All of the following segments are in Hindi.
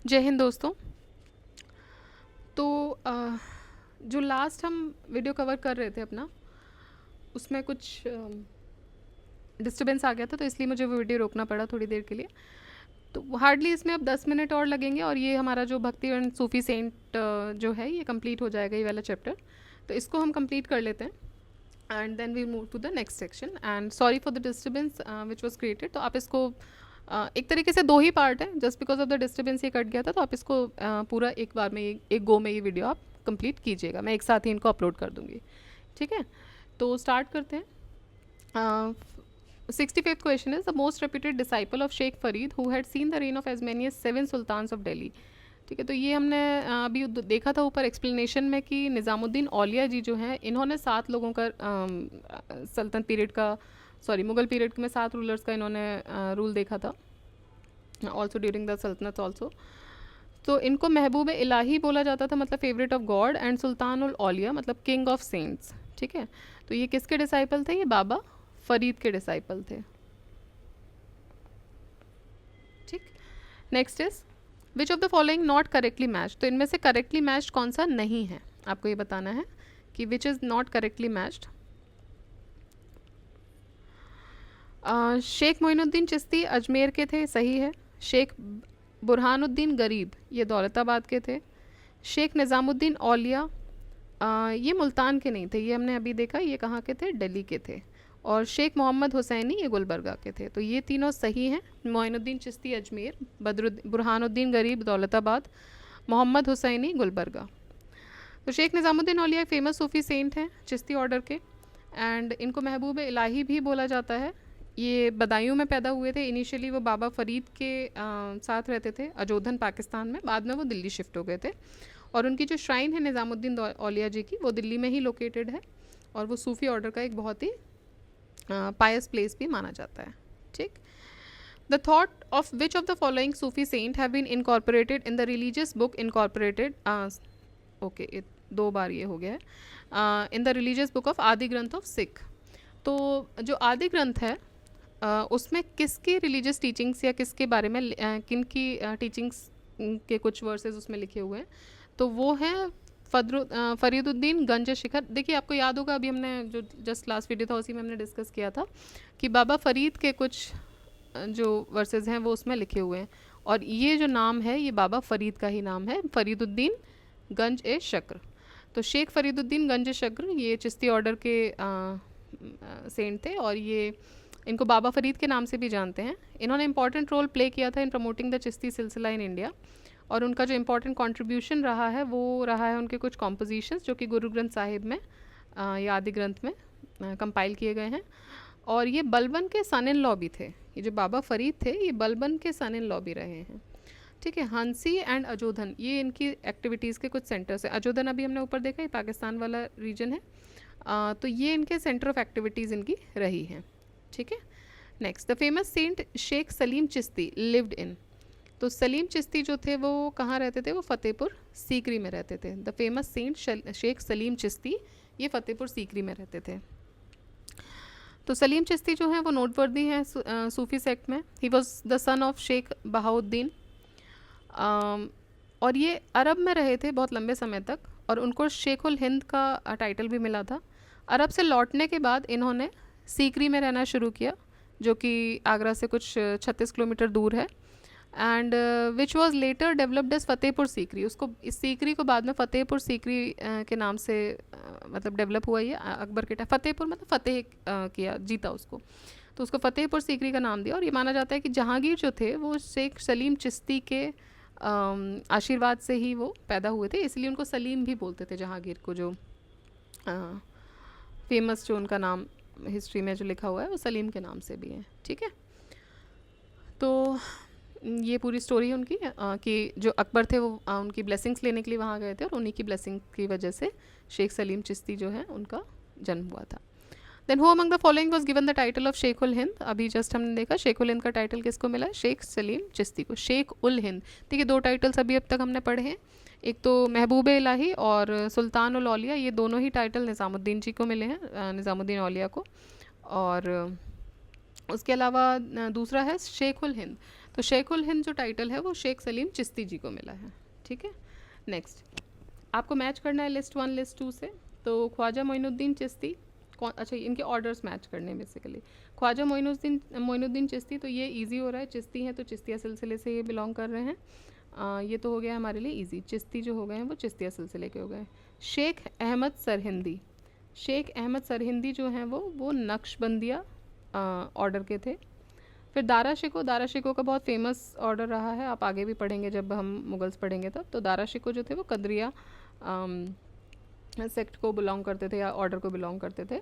जय हिंद दोस्तों। तो जो लास्ट हम वीडियो कवर कर रहे थे अपना, उसमें कुछ डिस्टरबेंस आ गया था, तो इसलिए मुझे वो वीडियो रोकना पड़ा थोड़ी देर के लिए। तो हार्डली इसमें अब 10 मिनट और लगेंगे और ये हमारा जो भक्ति एंड सूफी सेंट जो है ये कंप्लीट हो जाएगा, ये वाला चैप्टर। तो इसको हम कंप्लीट कर लेते हैं and then we move to the next section. And sorry for the disturbance which was created. तो आप इसको एक तरीके से दो ही पार्ट है, just because of the disturbance ये कट गया था। तो आप इसको पूरा एक बार में एक गो में ये वीडियो आप कंप्लीट कीजिएगा। मैं एक साथ ही इनको अपलोड कर दूँगी, ठीक है। तो स्टार्ट करते हैं। 65th question is the most reputed disciple of Sheikh Farid who had seen the reign of as many as 7 sultans of Delhi। ठीक है, तो ये हमने अभी देखा था ऊपर एक्सप्लेनेशन में कि निज़ामुद्दीन औलिया जी जो हैं, इन्होंने 7 लोगों का सल्तनत पीरियड का, सॉरी मुग़ल पीरियड में 7 रूलर्स का इन्होंने रूल देखा था, ऑल्सो ड्यूरिंग द सल्तनत ऑल्सो। तो इनको महबूब इलाही बोला जाता था, मतलब favourite of God, and sultan उल औलिया मतलब किंग ऑफ सेंट्स। ठीक है, तो ये किसके डिसाइपल थे? ये बाबा फरीद के डिसाइपल थे। ठीक, next is which of the following not correctly matched. तो इनमें से करेक्टली मैच्ड कौन सा नहीं है, आपको ये बताना है कि which is not correctly matched. Sheikh Moinuddin Chishti Ajmer के थे, सही है। शेख बुरहानुद्दीन गरीब ये दौलताबाद के थे। शेख निज़ामुद्दीन औलिया ये मुल्तान के नहीं थे, ये हमने अभी देखा, ये कहाँ के थे? दिल्ली के थे। और शेख मोहम्मद हुसैनी ये गुलबर्गा के थे। तो ये तीनों सही हैं। मोइनुद्दीन चिश्ती अजमेर, बुरहानुद्दीन गरीब दौलताबाद, मोहम्मद हुसैनी गुलबर्गा। तो शेख निज़ामुद्दीन औलिया एक फेमस सूफ़ी सेंट हैं चिश्ती ऑर्डर के, एंड इनको महबूब इलाही भी बोला जाता है। ये बदायूं में पैदा हुए थे। इनिशियली वो बाबा फ़रीद के साथ रहते थे अजोधन पाकिस्तान में, बाद में वो दिल्ली शिफ्ट हो गए थे। और उनकी जो श्राइन है निज़ामुद्दीन औलिया जी की, वो दिल्ली में ही लोकेटेड है, और वो सूफ़ी ऑर्डर का एक बहुत ही पायस प्लेस भी माना जाता है। ठीक, the thought of which of the following Sufi saint have been incorporated in the religious book incorporated, okay 2 बार ये हो गया है, in the religious book of Adi Granth of Sikh. तो जो आदि ग्रंथ है उसमें किसकी रिलीजियस टीचिंग्स या किसके बारे में किन की टीचिंग्स के कुछ वर्सेस उसमें लिखे हुए हैं, तो वो हैं फरीदुद्दीन गंज शिखर। देखिए आपको याद होगा, अभी हमने जो जस्ट लास्ट वीडियो था उसी में हमने डिस्कस किया था कि बाबा फरीद के कुछ जो वर्सेस हैं वो उसमें लिखे हुए हैं, और ये जो नाम है ये बाबा फरीद का ही नाम है, फरीदुद्दीन गंज ए शक्र। तो शेख फरीदुद्दीन गंज शक्र ये चिश्ती ऑर्डर के सेंट थे, और ये इनको बाबा फरीद के नाम से भी जानते हैं। इन्होंने इंपॉर्टेंट रोल प्ले किया था इन प्रमोटिंग द चिश्ती सिलसिला इन इंडिया, और उनका जो इम्पोर्टेंट कंट्रीब्यूशन रहा है वो रहा है उनके कुछ कॉम्पोजिशंस जो कि गुरु ग्रंथ साहिब में या आदि ग्रंथ में कंपाइल किए गए हैं। और ये बलबन के सन इन लॉ भी थे। ये जो बाबा फरीद थे ये बलबन के सन इन लॉ भी रहे हैं। ठीक है, हंसी एंड अजोधन ये इनकी एक्टिविटीज़ के कुछ सेंटर्स हैं। अजोधन अभी हमने ऊपर देखा, ये पाकिस्तान वाला रीजन है। तो ये इनके सेंटर ऑफ एक्टिविटीज़ इनकी रही हैं। ठीक है, next the famous saint Sheikh Salim Chishti lived in. तो सलीम चिश्ती जो थे वो कहाँ रहते थे? वो फ़तेहपुर सीकरी में रहते थे। The famous saint Sheikh Salim Chishti ये फ़तेहपुर सीकरी में रहते थे। तो सलीम चिश्ती जो हैं वो नोटवर्दी हैं सूफ़ी सेक्ट में। He was the son of Sheikh Bahauddin, और ये अरब में रहे थे बहुत लंबे समय तक, और उनको शेखुल हिंद का टाइटल भी मिला था। अरब से लौटने के बाद इन्होंने सीकरी में रहना शुरू किया, जो कि आगरा से कुछ 36 किलोमीटर दूर है, and which was later developed as Fatehpur Sikri. उसको इस सीकरी को बाद में फ़तेहपुर सीकरी के नाम से मतलब डेवलप हुआ। ये अकबर के टाइम फ़तेहपुर मतलब फ़तेह किया, जीता उसको, तो उसको फ़तेहपुर सीकरी का नाम दिया। और ये माना जाता है कि जहांगीर जो थे वो शेख सलीम चिश्ती के आशीर्वाद से ही वो पैदा हुए थे, इसलिए उनको सलीम भी बोलते थे जहांगीर को। जो फेमस जो उनका नाम हिस्ट्री में जो लिखा हुआ है वो सलीम के नाम से भी है। ठीक है, तो ये पूरी स्टोरी है उनकी कि जो अकबर थे वो उनकी ब्लेसिंग्स लेने के लिए वहाँ गए थे, और उन्हीं की ब्लेसिंग की वजह से शेख सलीम चिश्ती जो है उनका जन्म हुआ था। Then who among the following was given the title of Sheikh ul Hind. अभी जस्ट हमने देखा शेख उल हिंद का टाइटल किसको मिला है? शेख सलीम चिश्ती को। शेख उल हिंद, ठीक है, 2 टाइटल्स अभी अब तक हमने पढ़े हैं, एक तो महबूब इलाही और सुल्तान उल औलिया। ये दोनों ही टाइटल निज़ामुद्दीन जी को मिले हैं, निज़ामुद्दीन औलिया को। और उसके अलावा दूसरा है शेख उल हिंद। तो शेखुल हिंद जो टाइटल है वो शेख सलीम चिश्ती जी को मिला है। ठीक है, नेक्स्ट आपको मैच करना है लिस्ट 1 लिस्ट 2 से। तो ख्वाजा मोइनुद्दीन चिश्ती कौन, अच्छा इनके ऑर्डर्स मैच करने हैं बेसिकली। ख्वाजा मोइनुद्दीन चिश्ती, तो ये इजी हो रहा है, चिश्ती हैं तो चिश्तिया सिलसिले से ये बिलोंग कर रहे हैं। ये तो हो गया हमारे लिए इजी, चिश्ती जो हो गए हैं वो चिश्तिया सिलसिले के हो गए। शेख अहमद सरहिंदी, शेख अहमद सरहिंदी जो हैं वो नक्शबंदिया ऑर्डर के थे। फिर दारा शिको का बहुत फेमस ऑर्डर रहा है, आप आगे भी पढ़ेंगे जब हम मुगल्स पढ़ेंगे तब। तो दारा शिको जो थे वो कदरिया सेक्ट को बिलोंग करते थे या ऑर्डर को बिलोंग करते थे।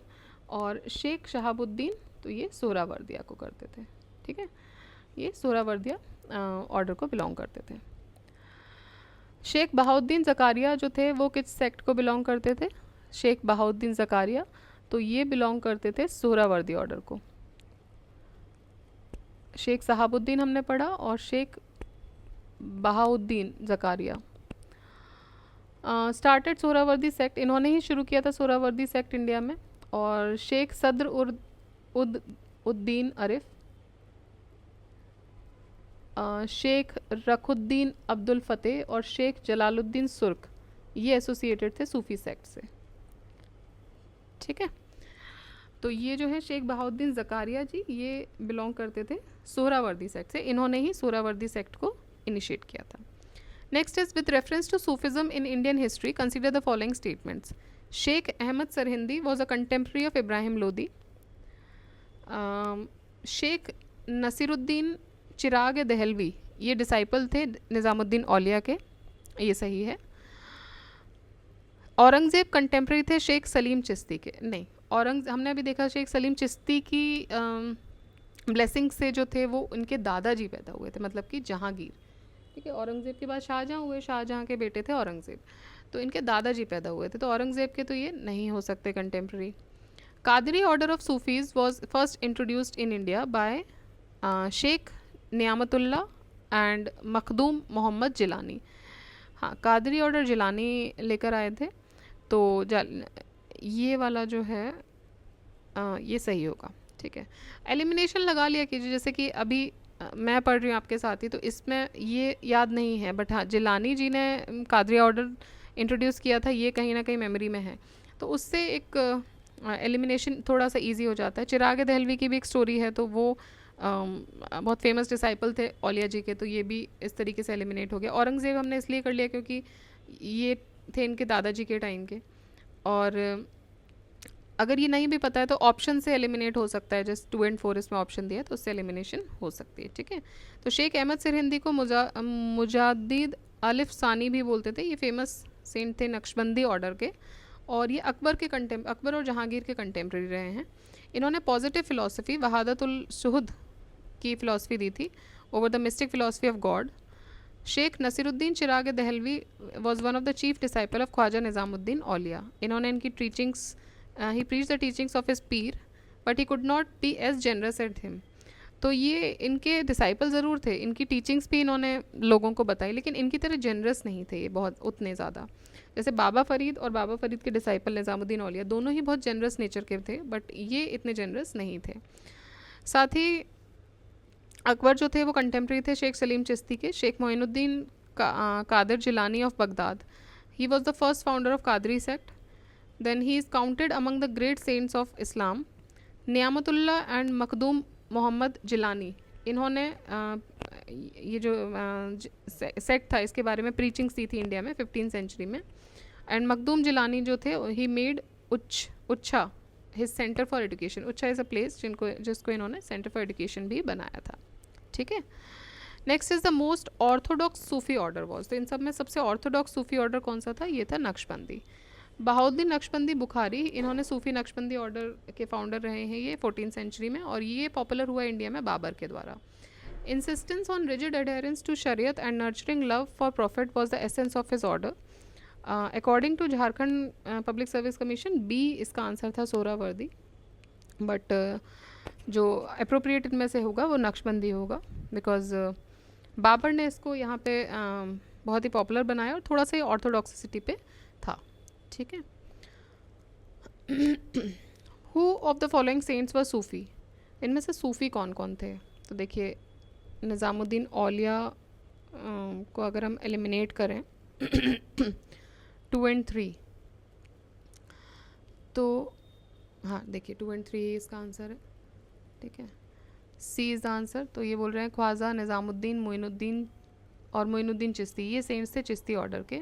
और शेख शहाबुद्दीन तो ये सोहरावर्दिया को करते थे। ठीक है, ये सोहरावर्दिया ऑर्डर को बिलोंग करते थे। शेख बहाउद्दीन ज़कारिया जो थे वो किस सेक्ट को बिलोंग करते थे? शेख बहाउद्दीन ज़कारिया तो ये बिलोंग करते थे सोहरावर्दी ऑर्डर को। शेख सहाबुद्दीन हमने पढ़ा और शेख बहाउद्दीन ज़कारिया स्टार्टेड सोहरावर्दी सेक्ट, इन्होंने ही शुरू किया था सोहरावर्दी सेक्ट इंडिया में। और शेख सदर उद्दीन अरिफ, शेख रखुद्दीन अब्दुल फ़तेह और शेख जलालुद्दीन सुर्ख ये एसोसिएटेड थे सूफ़ी सेक्ट से। ठीक है, तो ये जो है शेख बहाउद्दीन ज़कारिया जी ये बिलोंग करते थे सोहरावर्दी सेक्ट से, इन्होंने ही सोहरावर्दी सेक्ट को इनिशिएट किया था। Next is with reference to Sufism in Indian history consider the following statements. Sheikh Ahmad Sirhindi was a contemporary of Ibrahim Lodi. Sheikh Nasiruddin Chirag Dehlavi ये डिसाइपल थे निज़ामुद्दीन औलिया के, ये सही है। औरंगज़ेब कंटेम्प्रेरी थे शेख सलीम चिश्ती के, नहीं हमने अभी देखा शेख सलीम चिश्ती की ब्लेसिंग से जो थे वो उनके दादाजी पैदा हुए थे, मतलब कि जहांगीर। ठीक है, औरंगज़ेब के बाद शाहजहाँ हुए, शाहजहाँ के बेटे थे औरंगज़ेब, तो इनके दादाजी पैदा हुए थे, तो औरंगज़ेब के तो ये नहीं हो सकते contemporary. Qadri order of Sufis was first introduced in India by Sheikh Niyamatullah and Makhdoom Mohammad Jilani. हाँ, कादरी ऑर्डर जिलानी लेकर आए थे, तो ये वाला जो है ये सही होगा। ठीक है, एलिमिनेशन लगा लिया कीजिए, जैसे कि अभी मैं पढ़ रही हूँ आपके साथ ही, तो इसमें ये याद नहीं है, बट हाँ जिलानी जी ने कादरिया ऑर्डर इंट्रोड्यूस किया था, ये कहीं ना कहीं मेमोरी में है, तो उससे एक एलिमिनेशन थोड़ा सा इजी हो जाता है। चिराग दहलवी की भी एक स्टोरी है, तो वो बहुत फेमस डिसाइपल थे औलिया जी के, तो ये भी इस तरीके से एलिमिनेट हो गया। औरंगज़ेब हमने इसलिए कर लिया क्योंकि ये थे इनके दादाजी के टाइम के, और अगर ये नहीं भी पता है तो ऑप्शन से एलिमिनेट हो सकता है, जैसे 2 और 4 इसमें ऑप्शन दिया है तो उससे एलिमिनेशन हो सकती है। ठीक है, तो शेख अहमद सरहिंदी को मुजाद्दिद अलिफ सानी भी बोलते थे, ये फेमस सेंट थे नक्शबंदी ऑर्डर के, और ये अकबर और जहांगीर के कंटेम्प्रेरी रहे हैं। इन्होंने पॉजिटिव फ़िलासफ़ी वहादतुल शुहद की फ़िलासफ़ी दी थी over the mystic philosophy of God. Sheikh Nasiruddin Chirag Dehlavi was one of the chief disciple of Khwaja Nizamuddin Auliya. इन्होंने इनकी टीचिंग्स ही preach the teachings of his पीर but he could not be as generous at him. तो ये इनके डिसाइपल ज़रूर थे, इनकी टीचिंग्स भी इन्होंने लोगों को बताई, लेकिन इनकी तरह जनरस नहीं थे ये बहुत उतने ज़्यादा। जैसे बाबा फरीद और बाबा फरीद के डिसाइपल निज़ामुद्दीन औलिया दोनों ही बहुत जनरस नेचर के थे, बट ये इतने जनरस नहीं थे। साथ ही अकबर जो थे वो कंटेम्प्रेरी थे शेख सलीम चिश्ती के। Sheikh Moinuddin Qadir Jilani of Baghdad, he was the first founder of Qadri sect. Then he is counted among the great saints of Islam. Niyamatullah and Makhdoom Mohammad Jilani, इन्होंने ये जो सेक्ट था इसके बारे में प्रीचिंग्स दी थी इंडिया में 15th सेंचुरी में। एंड मखदूम जिलानी जो थे he made Uchh his centre for education. Uchh is a place जिसको इन्होंने सेंटर फॉर एजुकेशन भी बनाया था। ठीक है, next is the most Orthodox Sufi order was, तो इन सब में सबसे ऑर्थोडॉक्स सूफ़ी ऑर्डर कौन सा था? ये था नक्शबंदी। बहाउद्दीन नक्शबंदी बुखारी, इन्होंने सूफ़ी नक्शबंदी ऑर्डर के फाउंडर रहे हैं ये 14th सेंचुरी में, और ये पॉपुलर हुआ इंडिया में बाबर के द्वारा। Insistence on rigid adherence to Shariat and nurturing love for profit was the essence of his order. According to Jharkhand public service commission B इसका आंसर था सोहरावर्दी, बट जो अप्रोप्रिएट इनमें से होगा वो नक्शबंदी होगा, बिकॉज बाबर ने इसको यहाँ पे बहुत ही पॉपुलर बनाया और थोड़ा सा ऑर्थोडॉक्सिसिटी पे था। ठीक है, who of the following saints were Sufi, इनमें से सूफ़ी कौन कौन थे? तो देखिए निज़ामुद्दीन औलिया को अगर हम एलिमिनेट करें 2 एंड 3, तो हाँ देखिए 2 एंड 3 इसका आंसर है, ठीक है, सी इज़ द आंसर। तो ये बोल रहे हैं ख्वाजा निज़ामुद्दीन मोइनुद्दीन और मोइनुद्दीन चिश्ती, ये सेंट्स थे चिश्ती ऑर्डर के।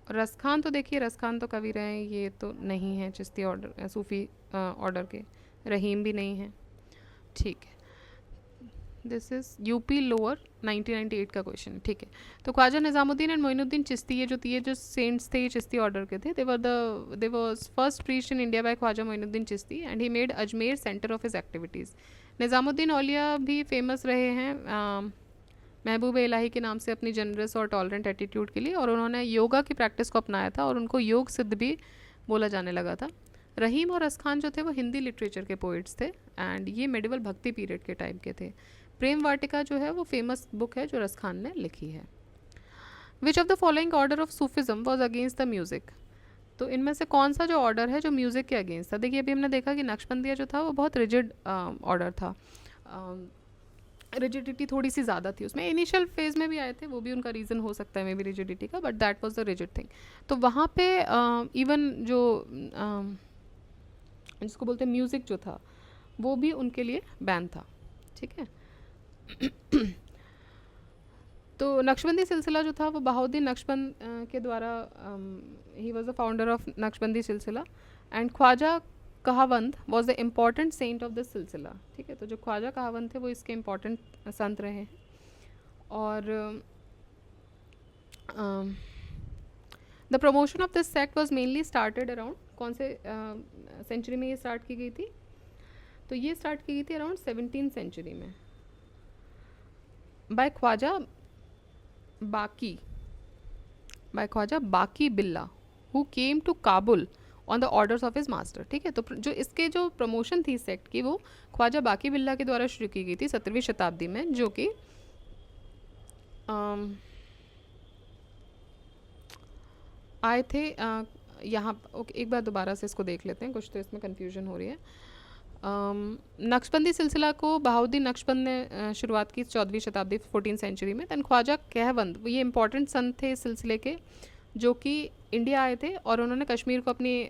रसखान तो देखिए, रसखान तो कवि रहे हैं, ये तो नहीं है चिश्ती ऑर्डर सूफ़ी ऑर्डर के। रहीम भी नहीं है, ठीक है। दिस इज़ यूपी लोअर 1998 का क्वेश्चन है, ठीक है। तो ख्वाजा निज़ामुद्दीन एंड मोइनुद्दीन चिश्ती, ये जो सेंट्स थे ये चिश्ती ऑर्डर के थे। They was first preached in India by Khwaja Moinuddin Chishti and he made Ajmer centre of his activities. Nizamuddin Auliya भी फेमस रहे हैं महबूब इलाही के नाम से अपनी जनरस और टॉलरेंट एटीट्यूड के लिए, और उन्होंने योगा की प्रैक्टिस को अपनाया था और उनको योग सिद्ध भी बोला जाने लगा था। रहीम और रसखान जो थे वो हिंदी लिटरेचर के पोइट्स थे एंड ये मेडिवल भक्ति पीरियड के टाइम के थे। प्रेम वाटिका जो है वो फेमस बुक है जो रसखान ने लिखी है। विच of the following order of Sufism was against the music, तो इनमें से कौन सा जो ऑर्डर है जो म्यूज़िक के अगेंस्ट था। देखिए अभी हमने देखा कि नक्शबंदिया जो था वो बहुत रिजिड ऑर्डर था, रिजिडिटी थोड़ी सी ज़्यादा थी उसमें। इनिशियल फेज में भी आए थे, वो भी उनका रीज़न हो सकता है मे बी रिजिडिटी का, but that was the rigid thing. तो वहाँ पे इवन जो जिसको बोलते हैं म्यूज़िक जो था वो भी उनके लिए बैन था, ठीक है। तो नक्शबंदी सिलसिला जो था वो बहाउद्दीन नक्शबंद के द्वारा, he was the founder of Naqshbandi silsila and Khwaja Khawand was the important saint of this silsila, ठीक है। तो जो ख्वाजा कहावंद थे वो इसके इम्पॉर्टेंट संत रहे हैं। और the promotion of this sect was mainly started around, कौन से सेंचुरी में ये स्टार्ट की गई थी, तो ये स्टार्ट की गई थी अराउंड 17th सेंचुरी में by Khwaja Baqi Billah who came to Kabul on the orders of his master, ठीक है। तो जो इसके जो प्रमोशन थी सेक्ट की वो ख्वाजा बाकी बिल्ला के द्वारा शुरू की गई थी 17वीं शताब्दी में, जो कि आए थे यहाँ। एक बार दोबारा से इसको देख लेते हैं, कुछ तो इसमें कन्फ्यूजन हो रही है। नक्शबंदी सिलसिला को बहाउद्दीन नक्शबंद ने शुरुआत की 14वीं शताब्दी 14th सेंचुरी में। दैन ख्वाजा कहवंद ये इंपॉर्टेंट संत थे इस सिलसिले के, जो कि इंडिया आए थे और उन्होंने कश्मीर को अपनी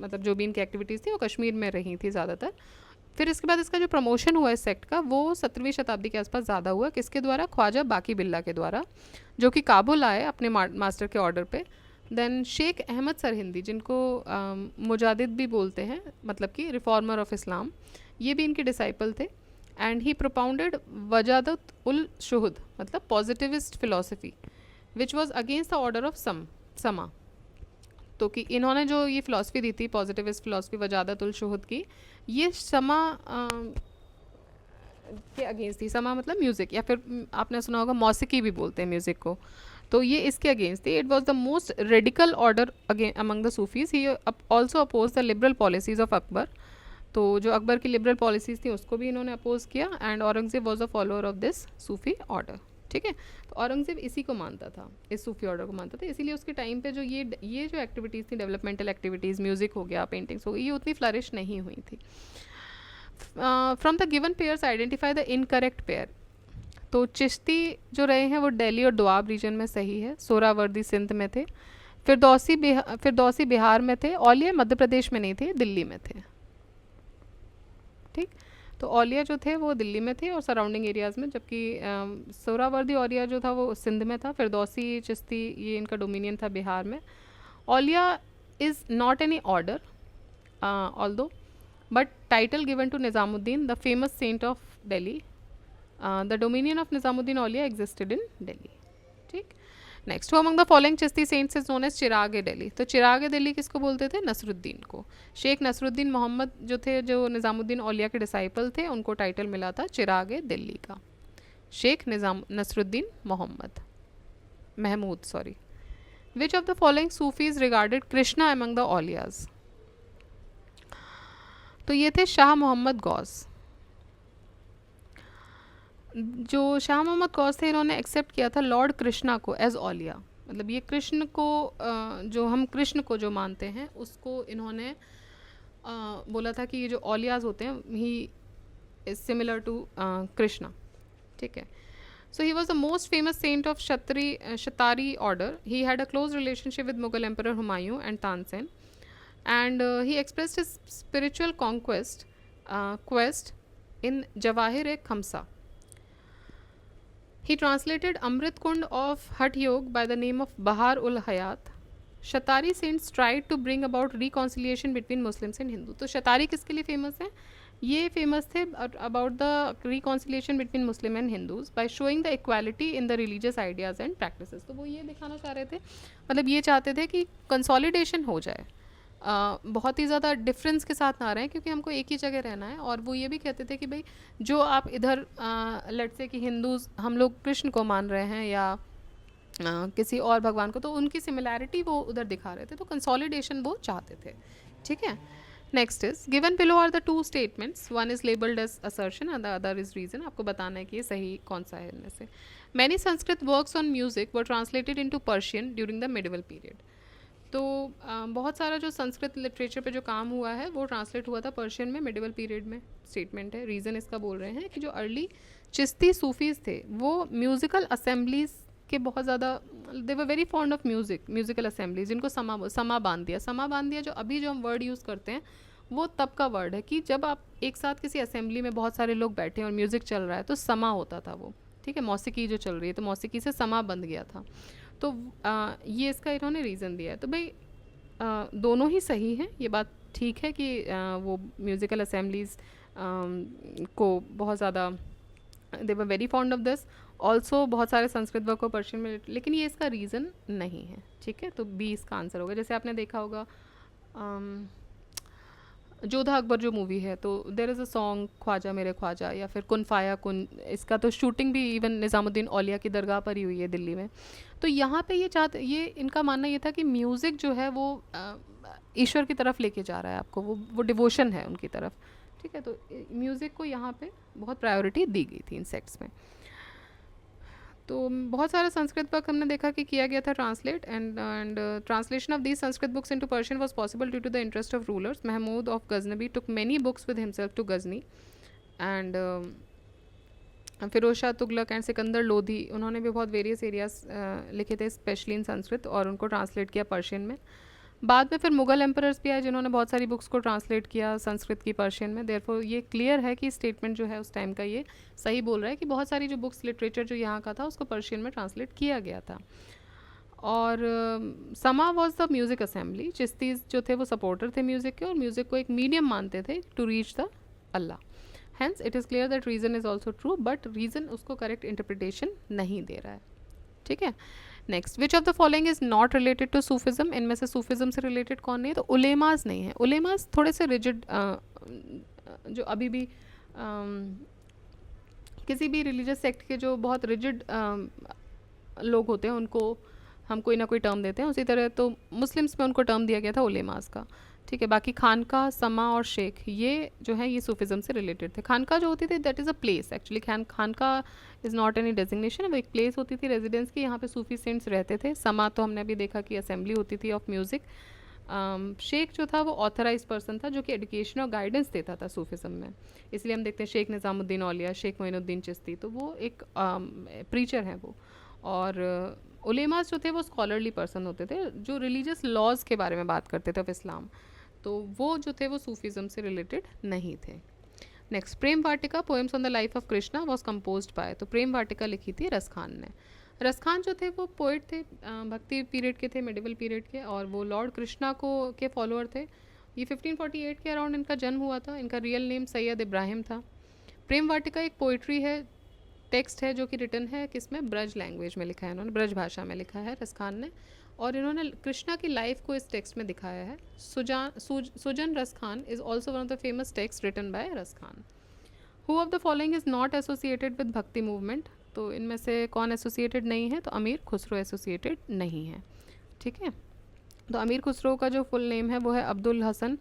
मतलब जो भी इनकी एक्टिविटीज़ थी वो कश्मीर में रही थी ज़्यादातर। फिर इसके बाद इसका जो प्रमोशन हुआ इस सेक्ट का वो 17वीं शताब्दी के आसपास ज़्यादा हुआ, किसके द्वारा, ख्वाजा बाकी बिल्ला के द्वारा, जो कि काबुल आए अपने मास्टर के ऑर्डर पे। देन शेख अहमद सरहिंदी, जिनको मुजादिद भी बोलते हैं, मतलब कि रिफॉर्मर ऑफ इस्लाम, ये भी इनके डिसाइपल थे एंड ही प्रोपाउंडेड वजादत उल शुहद, मतलब positivist philosophy which was against the order of समा। तो कि इन्होंने जो ये फ़िलासफ़ी दी थी पॉजिटिविस्ट फ़िलासफ़ी वजादत उल शुहद की, ये समा के अगेंस्ट थी। समा मतलब म्यूज़िक, या फिर आपने सुना होगा मौसीकी भी बोलते हैं म्यूज़िक को, तो ये इसके अगेंस्ट थी। It was the most radical order again among the Sufis. He also oppose the liberal policies of Akbar, तो जो अकबर की लिबरल पॉलिसीज़ थी उसको भी इन्होंने अपोज किया। And Aurangzeb was a follower of this Sufi order, ठीक है। तो औरंगज़ेब इसी को मानता था, इस सूफ़ी ऑर्डर को मानता था, इसीलिए उसके टाइम पे जो ये जो एक्टिविटीज़ थी, डेवलपमेंटल एक्टिविटीज़, म्यूज़िक हो गया, पेंटिंग्स हो गई, ये उतनी फ्लरिश नहीं हुई थी। From the given pairs identify the incorrect pair. तो चिश्ती जो रहे हैं वो दिल्ली और दोआब रीजन में सही है, सोहरावर्दी सिंध में थे, फिरदौसी बिहार में थे, औलिया मध्य प्रदेश में नहीं थे, दिल्ली में थे, ठीक। तो औलिया जो थे वो दिल्ली में थे और सराउंडिंग एरियाज़ में, जबकि सोहरावर्दी औलिया जो था वो सिंध में था। फिरदौसी चिश्ती ये इनका डोमिनियन था बिहार में। Auliya is not any order although but title given to Nizamuddin the famous saint of Delhi. The dominion of Nizamuddin Auliya existed in Delhi, ठीक। Next, among the following Chishti saints is known as Chirag Delhi. तो चिराग दिल्ली किसको बोलते थे, नसरुद्दीन को। शेख नसरुद्दीन मोहम्मद जो थे, जो निज़ामुद्दीन औलिया के डिसाइपल थे, उनको टाइटल मिला था चिराग दिल्ली का। Sheikh Nasiruddin Mahmud sorry. Which of the following Sufis regarded Krishna among the Auliyas. तो ये थे शाह मोहम्मद गौस। जो शाह मोहम्मद गौस थे, इन्होंने एक्सेप्ट किया था लॉर्ड कृष्णा को एज औलिया, मतलब ये कृष्ण को जो हम कृष्ण को जो मानते हैं उसको इन्होंने बोला था कि ये जो औलियाज होते हैं he is similar to Krishna, ठीक है. So he was the most famous saint of Shatari order. He had a close relationship with Mughal Emperor Humayun and Tansen, and he expressed his spiritual quest in Jawahir-e-Khamsa. He translated Amrit Kund of Hat Yog by the name of Bahar ul Hayat. Shattari saints tried to bring about reconciliation between Muslims and Hindu. तो शतारी किसके लिए फेमस है? ये फेमस थे about the reconciliation between Muslim and Hindus by showing the equality in the religious ideas and practices. तो वो ये दिखाना चाह रहे थे, मतलब ये चाहते थे कि कंसोलिडेशन हो जाए, बहुत ही ज़्यादा डिफरेंस के साथ ना रहें, क्योंकि हमको एक ही जगह रहना है. और वो ये भी कहते थे कि भाई जो आप इधर लेट्स से कि हिंदूज हम लोग कृष्ण को मान रहे हैं या किसी और भगवान को, तो उनकी सिमिलैरिटी वो उधर दिखा रहे थे, तो कंसोलिडेशन वो चाहते थे. ठीक है. Next is given below are the two statements, one is labelled as assertion and the other is reason. आपको बताना है कि ये सही कौन सा है इनमें से. Many Sanskrit works on music were translated into Persian during the medieval period. तो बहुत सारा जो संस्कृत लिटरेचर पे जो काम हुआ है वो ट्रांसलेट हुआ था पर्शियन में मिडिवल पीरियड में. स्टेटमेंट है. रीज़न इसका बोल रहे हैं कि जो अर्ली चिश्ती सूफीज़ थे वो म्यूज़िकल असेंबलीज के बहुत ज़्यादा, they were very fond of musical assemblies, जिनको समा बांध दिया. जो अभी जो हम वर्ड यूज़ करते हैं वो तब का वर्ड है कि जब आप एक साथ किसी असेंबली में बहुत सारे लोग बैठे और म्यूज़िक चल रहा है तो समा होता था वो. ठीक है. मौसीकी जो चल रही है तो मौसीकी से समा बंध गया था. तो ये इसका इन्होंने रीज़न दिया है. तो भाई दोनों ही सही हैं. ये बात ठीक है कि वो म्यूज़िकल असेंबलीज़ को बहुत ज़्यादा they were very fond of this. Also बहुत सारे संस्कृत वर्क को पर्शियन में, लेकिन ये इसका रीज़न नहीं है. ठीक है. तो बी इसका आंसर होगा. जैसे आपने देखा होगा जोधा अकबर जो मूवी है, तो there is a song Khwaja मेरे ख्वाजा, या फिर कुन फाया कुन. इसका तो शूटिंग भी इवन निज़ामुद्दीन औलिया की दरगाह पर ही हुई है दिल्ली में. तो यहाँ पे ये इनका मानना ये था कि म्यूज़िक जो है वो ईश्वर की तरफ लेके जा रहा है आपको, वो डिवोशन है उनकी तरफ. ठीक है. तो म्यूज़िक को यहाँ पे बहुत प्रायोरिटी दी गई थी इन सेक्ट्स में. तो बहुत सारा संस्कृत वर्क हमने देखा कि किया गया था translate, and translation of these Sanskrit books into Persian was possible due to the interest of rulers. Mahmud of Ghaznavi took many books with himself to Ghazni, and Firoz Shah Tughlaq and Sikandar Lodi, उन्होंने भी बहुत वेरियस एरियाज लिखे थे स्पेशली इन संस्कृत, और उनको ट्रांसलेट किया पर्शियन में. बाद में फिर मुग़ल एम्परर्स भी आए जिन्होंने बहुत सारी बुक्स को ट्रांसलेट किया संस्कृत की पर्शियन में. देयरफॉर ये क्लियर है कि स्टेटमेंट जो है उस टाइम का ये सही बोल रहा है कि बहुत सारी जो बुक्स लिटरेचर जो यहाँ का था उसको पर्शियन में ट्रांसलेट किया गया था. और समा वॉज द म्यूज़िक असेंबली. चिश्तीज़ जो थे वो सपोर्टर थे म्यूज़िक के, और म्यूज़िक को एक मीडियम मानते थे to reach the Allah. Hence it is clear that reason is also true, but reason उसको करेक्ट इंटरप्रिटेशन नहीं दे रहा है. ठीक है. Next, which of the following is not related to Sufism. इनमें से सूफिज़म से रिलेटेड कौन नहीं है? तो उलेमास नहीं है. उलेमास थोड़े से रिजिड, जो अभी भी किसी भी रिलीजियस सेक्ट के जो बहुत रिजिड लोग होते हैं उनको हम कोई ना कोई टर्म देते हैं. उसी तरह तो मुस्लिम्स में उनको टर्म दिया गया था उलेमास का. ठीक है. बाकी खानका, समा और शेख ये जो है ये सूफिज़म से रिलेटेड थे. खानका जो होती थी that is a place actually. Khanqah is not any designation. वो एक प्लेस होती थी रेजिडेंस की, यहाँ पे सूफी सेंट्स रहते थे. समा तो हमने अभी देखा कि असेंबली होती थी ऑफ म्यूज़िक. शेख जो था वो ऑथराइज पर्सन था जो कि एजुकेशन और गाइडेंस देता था सूफिज़म में. इसलिए हम देखते हैं शेख निज़ामुद्दीन औलिया, शेख मोइनुद्दीन चिश्ती, तो वो एक प्रीचर हैं वो. और उलेमास जो थे वो स्कॉलरली पर्सन होते थे जो रिलीजियस लॉज के बारे में बात करते थे ऑफ इस्लाम. तो वो जो थे वो सूफिज़म से रिलेटेड नहीं थे. Next, Prem Vatika poems on the life of Krishna was composed by. तो प्रेम वाटिका लिखी थी रस खान ने. रस खान जो थे वो पोइट थे, भक्ति पीरियड के थे, मिडिवल पीरियड के, और वो लॉर्ड कृष्णा को के फॉलोअर थे. ये 1548 के अराउंड इनका जन्म हुआ था. इनका रियल नेम सैयद इब्राहिम था. प्रेम वाटिका एक पोइट्री है, टेक्स्ट है जो कि रिटन है किसमें, ब्रज लैंग्वेज में लिखा है इन्होंने, ब्रज भाषा में लिखा है रस खान ने. और इन्होंने कृष्णा की लाइफ को इस टेक्स्ट में दिखाया है. Sujan Ras Khan is also one of the famous text written by Ras Khan. Who of the following is not associated with bhakti movement. तो इनमें से कौन एसोसिएटेड नहीं है? तो अमीर खुसरो एसोसिएटेड नहीं है. ठीक है. तो अमीर खुसरो का जो फुल नेम है वो है अब्दुल हसन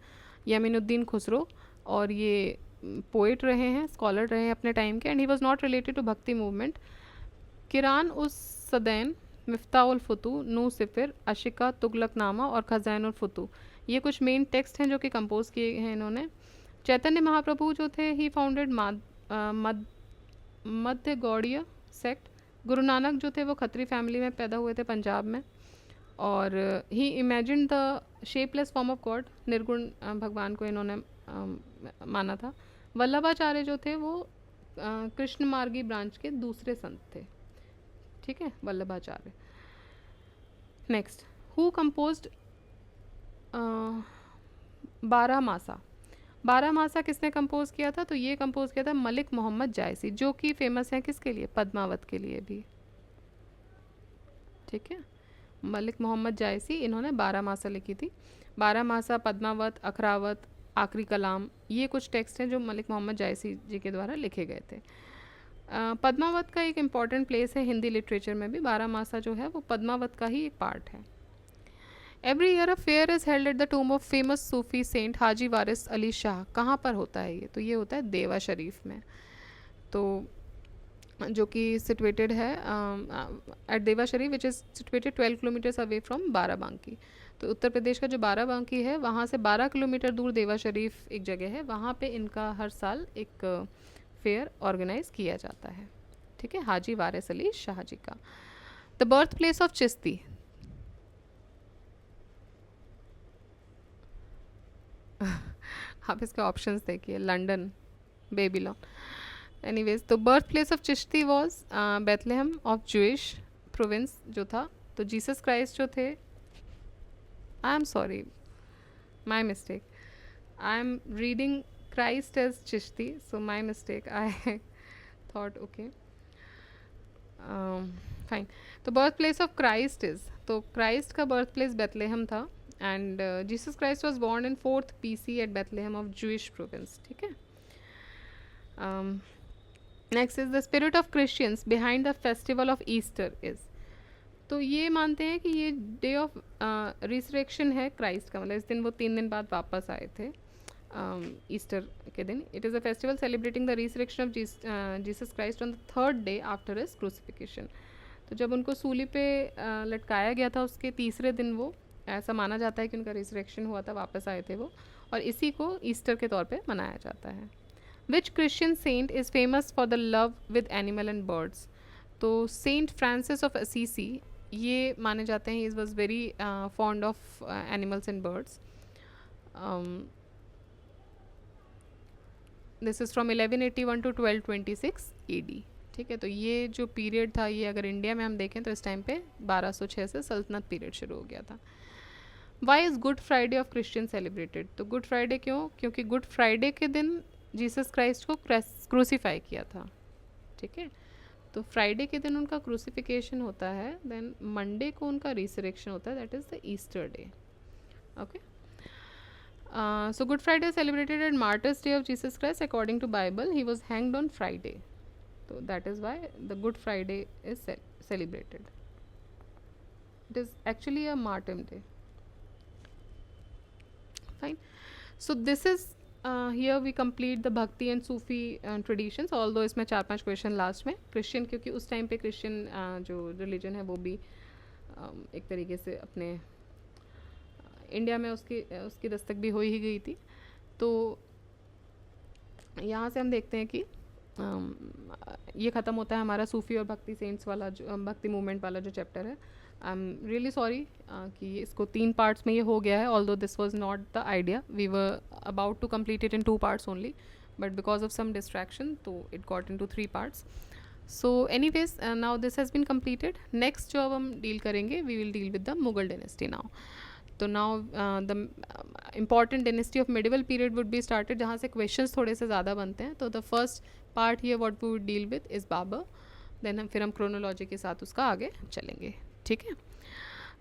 यमीनुद्दीन खुसरो, और ये पोइट रहे हैं, स्कॉलर रहे हैं अपने टाइम के, and he was not related to Bhakti movement. Qiran us सदैन, मिफ्ताउल Futuh, नू सिफिर, अशिका, तुगलकनामा और खजानुल फुतू, ये कुछ मेन टेक्स्ट हैं जो कि कंपोज किए हैं इन्होंने. चैतन्य महाप्रभु जो थे ही फाउंडेड मध्य गौड़ीय सेक्ट। गुरु नानक जो थे वो खत्री फैमिली में पैदा हुए थे पंजाब में, और he imagine the shapeless form of god, निर्गुण भगवान को इन्होंने माना था। वल्लभाचार्य जो थे वो कृष्ण मार्गी ब्रांच के दूसरे संत थे, ठीक है, वल्लभाचार्य। नेक्स्ट, हु कंपोज्ड बारह मासा। बारह मासा किसने कंपोज किया था? तो ये कंपोज किया था मलिक मोहम्मद जायसी, जो कि फेमस है किसके लिए? पद्मावत के लिए भी, ठीक है। मलिक मोहम्मद जायसी, इन्होंने बारह मासा लिखी थी। बारह मासा, पद्मावत, अखरावत, आखिरी कलाम, ये कुछ टेक्स्ट हैं जो मलिक मोहम्मद जायसी जी के द्वारा लिखे गए थे। पद्मावत का एक इम्पॉर्टेंट प्लेस है हिंदी लिटरेचर में भी। बारह मासा जो है वो पद्मावत का ही एक पार्ट है। Every year a fair is held at the tomb of famous Sufi saint Haji Waris Ali Shah. कहाँ पर होता है ये? तो ये होता है देवा शरीफ में, तो जो कि सिचुएटेड है at Dewa Sharif, which is situated 12 kilometres away from Barabanki. तो उत्तर प्रदेश का जो बाराबांकी है वहाँ से 12 किलोमीटर दूर देवा शरीफ एक जगह है, वहाँ पे इनका हर साल एक फेयर ऑर्गेनाइज किया जाता है, ठीक है, हाजी वारिस अली शाह जी का। The birth place of Chishti. आप इसके ऑप्शंस देखिए, लंदन, बेबीलोन, एनीवेज। तो birth place of Chishti was Bethlehem of Jewish province जो था। तो जीसस क्राइस्ट जो थे, I am sorry, my mistake, I am reading Christ as Chishti, so my mistake, I thought okay fine. तो birth place of Christ is, तो क्राइस्ट का बर्थ प्लेस बेथलेहम था, and Jesus Christ was born in 4th BC at Bethlehem of Jewish province, ठीक है। Next is the spirit of Christians behind the festival of Easter is. तो ये मानते हैं कि ये डे ऑफ रिसरेक्शन है क्राइस्ट का, मतलब इस दिन वो 3 दिन बाद वापस आए थे ईस्टर के दिन। It is a festival celebrating the resurrection of Jesus Christ on the 3rd day after his crucifixion. तो जब उनको सूली पे लटकाया गया था उसके तीसरे दिन वो, ऐसा माना जाता है कि उनका रिसरेक्शन हुआ था, वापस आए थे वो, और इसी को ईस्टर के तौर पे मनाया जाता है। Which Christian saint is famous for the love with animal and birds. तो सेंट फ्रांसिस ऑफ असीसी ये माने जाते हैं, is was very fond of animals and birds. This is from 1181 to 1226 AD, ठीक है। तो ये जो पीरियड था, ये अगर इंडिया में हम देखें तो इस टाइम पे 1206 से सल्तनत पीरियड शुरू हो गया था। Why is Good Friday of Christian celebrated. तो गुड फ्राइडे क्यों? क्योंकि गुड फ्राइडे के दिन जीसस क्राइस्ट को क्रूसीफाई किया था, ठीक है। तो फ्राइडे के दिन उनका क्रूसिफिकेशन होता है, देन मंडे को उनका रिसरेक्शन होता है, that is the Easter day, okay. So Good Friday is celebrated at Martyrs' Day of Jesus Christ. According to Bible, he was hanged on Friday. So that is why the Good Friday is celebrated. It is actually a martyrdom day. Fine. So this is here we complete the Bhakti and Sufi traditions. Although इसमें 4-5 क्वेश्चन लास्ट में क्रिश्चियन, क्योंकि उस टाइम पे क्रिश्चियन जो रिलीजन है वो भी एक तरीके से अपने इंडिया में उसकी दस्तक भी हो ही गई थी। तो यहाँ से हम देखते हैं कि ये ख़त्म होता है हमारा सूफ़ी और भक्ति सेंट्स वाला जो भक्ति मूवमेंट वाला जो चैप्टर है। आई एम रियली सॉरी कि इसको 3 पार्ट्स में ये हो गया है, although this was not the idea, we were about to complete it in 2 parts only, but because of some distraction तो it got into 3 parts. So anyways now this has been completed. Next जो अब हम डील करेंगे, we will deal with the Mughal dynasty now. तो now the important dynasty of medieval period would be started, जहाँ से क्वेश्चंस थोड़े से ज़्यादा बनते हैं। तो the first part here what we would deal with is Babur, then हम क्रोनोलॉजी के साथ उसका आगे चलेंगे, ठीक है।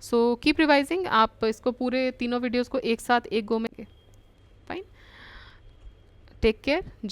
सो कीप रिवाइजिंग, आप इसको पूरे तीनों वीडियोज़ को एक साथ एक गो में, फाइन, टेक केयर।